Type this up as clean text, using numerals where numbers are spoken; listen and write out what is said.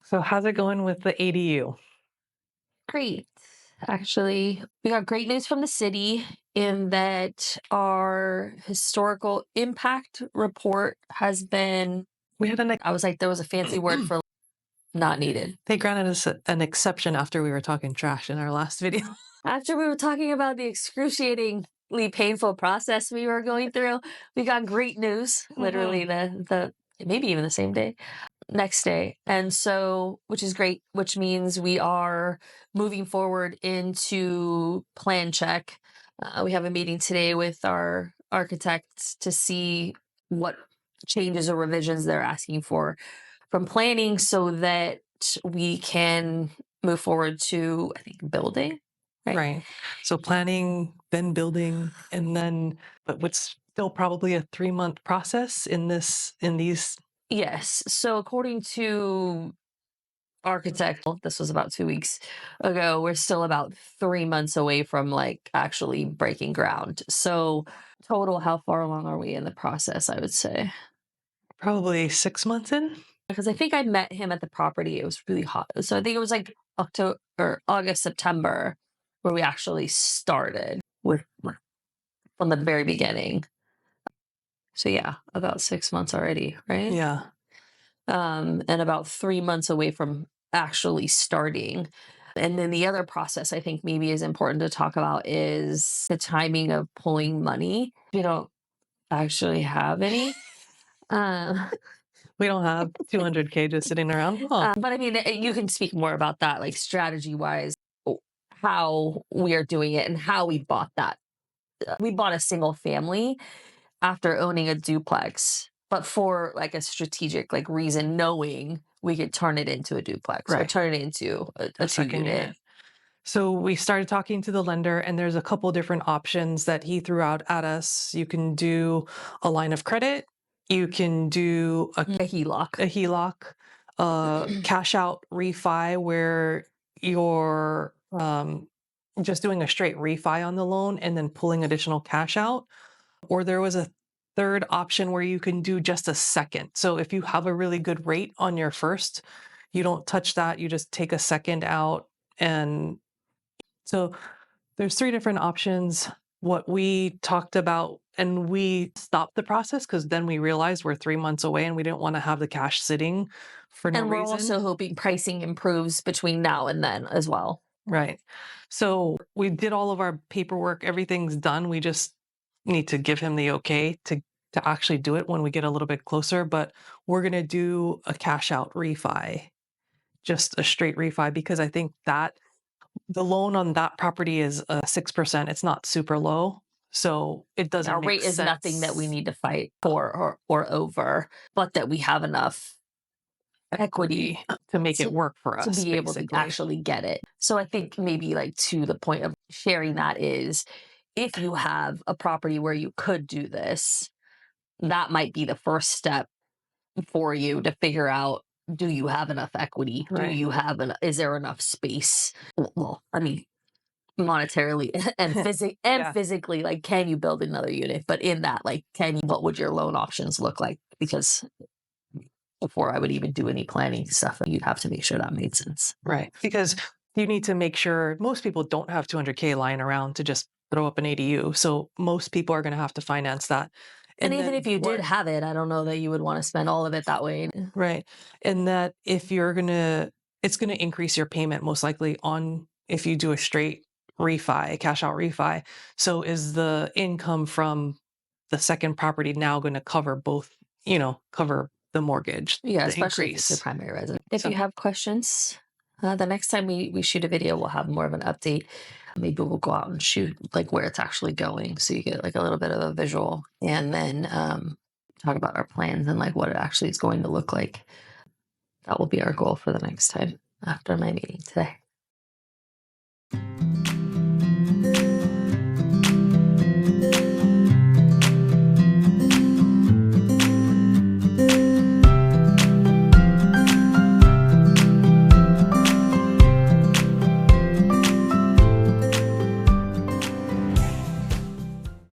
So how's it going with the ADU? Great. Actually, we got great news from the city in that our historical impact report has been, We had I was like, there was a fancy word for not needed. they granted us an exception after we were talking trash in our last video. After we were talking about the excruciatingly painful process we were going through, we got great news, literally Mhm. the maybe even the same day, next day. And so, which is great, which means we are moving forward into plan check. We have a meeting today with our architects to see what changes or revisions they're asking for from planning so that we can move forward to, I think, building, right? Right. So planning, then building, and then, but what's still probably a 3-month process in these. Yes. So according to architect, well, this was about 2 weeks ago, we're still about 3 months away from like actually breaking ground. So total, how far along are we in the process, I would say? Probably 6 months in. Because I think I met him at the property. It was really hot. So I think it was like October or August, September, where we actually started with from the very beginning. So yeah, about 6 months already, right? Yeah. And about 3 months away from actually starting. And then the other process I think maybe is important to talk about is the timing of pulling money. We don't actually have any. Um, We don't have 200K just sitting around. Oh, but I mean, you can speak more about that, like strategy wise, how we are doing it and how we bought that. We bought a single family after owning a duplex, but for like a strategic like reason, knowing we could turn it into a duplex or right. turn it into a A two second unit. unit. So we started talking to the lender, and there's a couple different options that he threw out at us. You can do a line of credit, you can do A HELOC. a HELOC, cash out refi, where you're just doing a straight refi on the loan and then pulling additional cash out. Or there was a third option where you can do just a second. So if you have a really good rate on your first, you don't touch that, you just take a second out. And so there's three different options. What we talked about, and we stopped the process because then we realized we're 3 months away and we didn't want to have the cash sitting for no And we're reason. also hoping pricing improves between now and then as well. Right. So we did all of our paperwork, everything's done. We just need to give him the okay to actually do it when we get a little bit closer. But we're gonna do a cash out refi, just a straight refi, because I think that the loan on that property is 6%. It's not super low. So it doesn't Our make rate is nothing that we sense. need to fight for or over, but that we have enough equity To make it to work for to us, be able to basically. actually get it. So I think maybe like to the point of sharing that is if you have a property where you could do this, that might be the first step for you to figure out, do you have enough equity? Do Right. you have is there enough space? Well, I mean, monetarily and Yeah. physically, like, can you build another unit? But in that, like, what would your loan options look like? Because before I would even do any planning stuff, you'd have to make sure that made sense. Right. Because you need to make sure most people don't have 200K lying around to just throw up an ADU. So most people are going to have to finance that. And And even then if you did what, have it, I don't know that you would want to spend all of it that way. right. And that if it's going to increase your payment most likely on if you do a straight refi, cash out refi. So is the income from the second property now going to cover both, cover the mortgage, Yeah, the especially if it's your increase? primary residence. If So, you have questions, the next time we shoot a video, we'll have more of an update. Maybe we'll go out and shoot like where it's actually going, so you get like a little bit of a visual, and then talk about our plans and like what it actually is going to look like. That will be our goal for the next time after my meeting today.